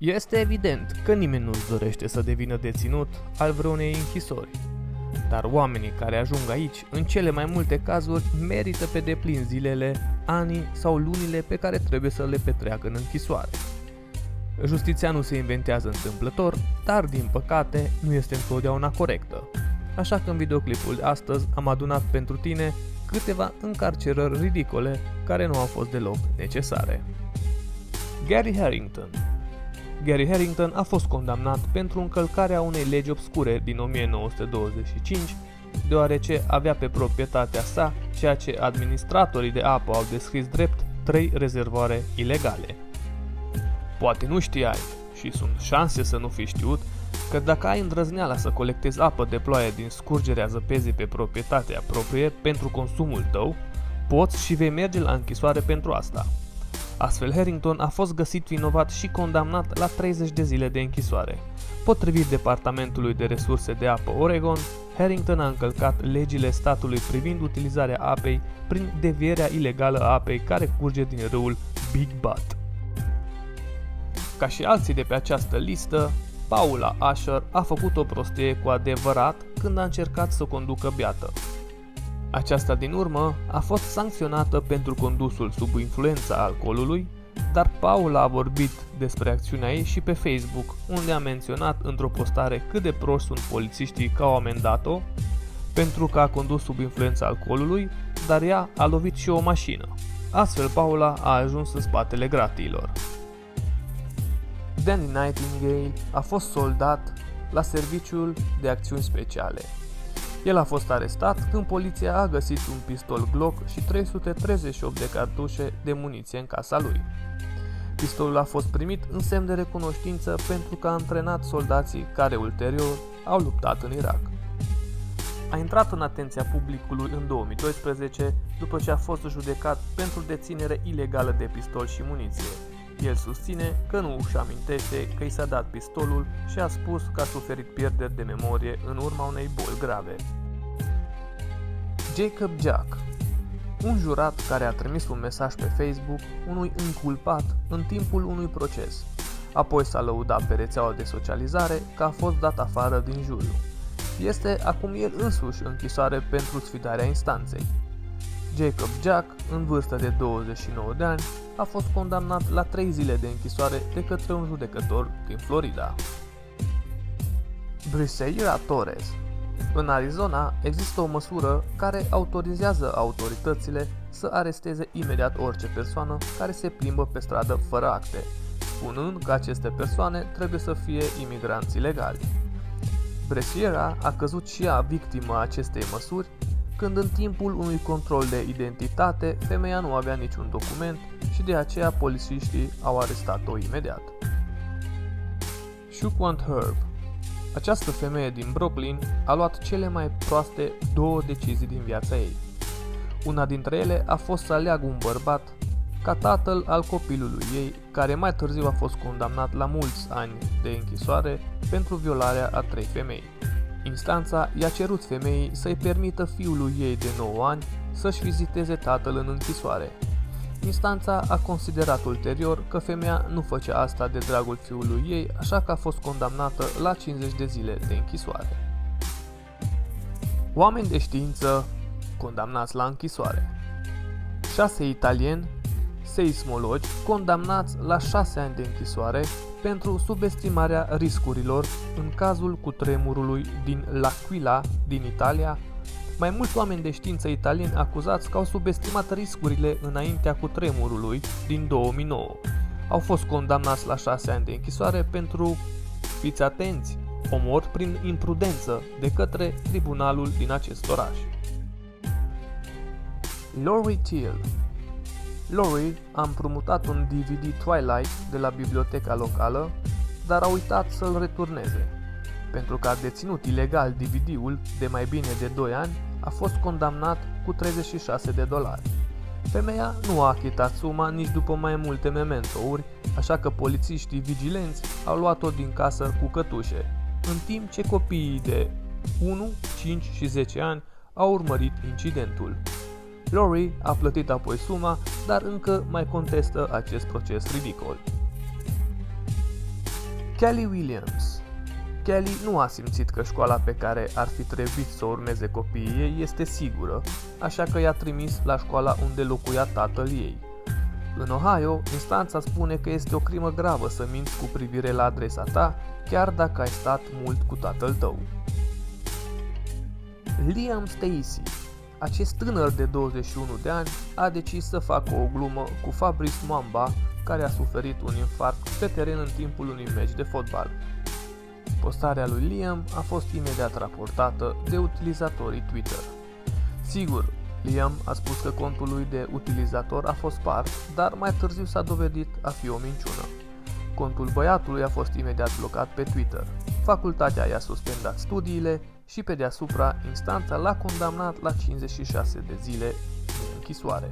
Este evident că nimeni nu-și dorește să devină deținut al vreunei închisori, dar oamenii care ajung aici, în cele mai multe cazuri, merită pe deplin zilele, anii sau lunile pe care trebuie să le petreacă în închisoare. Justiția nu se inventează întâmplător, dar din păcate nu este întotdeauna corectă. Așa că în videoclipul de astăzi am adunat pentru tine câteva încarcerări ridicole care nu au fost deloc necesare. Gary Harrington. Gary Harrington a fost condamnat pentru încălcarea unei legi obscure din 1925, deoarece avea pe proprietatea sa ceea ce administratorii de apă au descris drept 3 rezervoare ilegale. Poate nu știai, și sunt șanse să nu fi știut, că dacă ai îndrăzneala să colectezi apă de ploaie din scurgerea zăpezii pe proprietatea proprie pentru consumul tău, poți și vei merge la închisoare pentru asta. Astfel, Harrington a fost găsit vinovat și condamnat la 30 de zile de închisoare. Potrivit Departamentului de Resurse de Apă Oregon, Harrington a încălcat legile statului privind utilizarea apei prin devierea ilegală a apei care curge din râul Big Butte. Ca și alții de pe această listă, Paula Asher a făcut o prostie cu adevărat când a încercat să conducă beată. Aceasta din urmă a fost sancționată pentru condusul sub influența alcoolului, dar Paula a vorbit despre acțiunea ei și pe Facebook, unde a menționat într-o postare cât de proști sunt polițiștii că au amendat-o pentru că a condus sub influența alcoolului, dar ea a lovit și o mașină. Astfel, Paula a ajuns în spatele gratiilor. Danny Nightingale a fost soldat la Serviciul de Acțiuni Speciale. El a fost arestat când poliția a găsit un pistol Glock și 338 de cartușe de muniție în casa lui. Pistolul a fost primit în semn de recunoștință pentru că a antrenat soldații care ulterior au luptat în Irak. A intrat în atenția publicului în 2012 după ce a fost judecat pentru deținere ilegală de pistol și muniție. El susține că nu își amintește că i s-a dat pistolul și a spus că a suferit pierderi de memorie în urma unei boli grave. Jacob Jack. Un jurat care a trimis un mesaj pe Facebook unui inculpat în timpul unui proces. Apoi s-a lăudat pe rețeaua de socializare că a fost dat afară din juriu. Este acum el însuși în închisoare pentru sfidarea instanței. Jacob Jack, în vârstă de 29 de ani, a fost condamnat la 3 zile de închisoare de către un judecător din Florida. Briseira Torres. În Arizona există o măsură care autorizează autoritățile să aresteze imediat orice persoană care se plimbă pe stradă fără acte, spunând că aceste persoane trebuie să fie imigranți ilegali. Briseira a căzut și ea victimă acestei măsuri când în timpul unui control de identitate femeia nu avea niciun document și de aceea polițiștii au arestat-o imediat. Shuquant Herb. Această femeie din Brooklyn a luat cele mai proaste 2 decizii din viața ei. Una dintre ele a fost să aleagă un bărbat ca tatăl al copilului ei, care mai târziu a fost condamnat la mulți ani de închisoare pentru violarea a 3 femei. Instanța i-a cerut femeii să-i permită fiului ei de 9 ani să-și viziteze tatăl în închisoare. Instanța a considerat ulterior că femeia nu făcea asta de dragul fiului ei, așa că a fost condamnată la 50 de zile de închisoare. Oameni de știință condamnați la închisoare. 6 italieni seismologi condamnați la 6 ani de închisoare pentru subestimarea riscurilor în cazul cutremurului din L'Aquila din Italia. Mai mulți oameni de știință italieni acuzați că au subestimat riscurile înaintea cutremurului din 2009. Au fost condamnați la 6 ani de închisoare pentru, fiți atenți, omor prin imprudență de către tribunalul din acest oraș. Lori Thiel. Lori a împrumutat un DVD Twilight de la biblioteca locală, dar a uitat să-l returneze. Pentru că a deținut ilegal DVD-ul de mai bine de 2 ani, a fost condamnat cu $36. Femeia nu a achitat suma nici după mai multe mementouri, așa că polițiștii vigilenți au luat-o din casă cu cătușe, în timp ce copiii de 1, 5 și 10 ani au urmărit incidentul. Lori a plătit apoi suma, dar încă mai contestă acest proces ridicol. Kelly Williams. Kelly nu a simțit că școala pe care ar fi trebuit să o urmeze copiii ei este sigură, așa că i-a trimis la școala unde locuia tatăl ei. În Ohio, instanța spune că este o crimă gravă să minți cu privire la adresa ta, chiar dacă ai stat mult cu tatăl tău. Liam Stacey. Acest tânăr de 21 de ani a decis să facă o glumă cu Fabrice Muamba, care a suferit un infarct pe teren în timpul unui meci de fotbal. Postarea lui Liam a fost imediat raportată de utilizatorii Twitter. Sigur, Liam a spus că contul lui de utilizator a fost spart, dar mai târziu s-a dovedit a fi o minciună. Contul băiatului a fost imediat blocat pe Twitter. Facultatea i-a suspendat studiile și pe deasupra instanța l-a condamnat la 56 de zile de închisoare.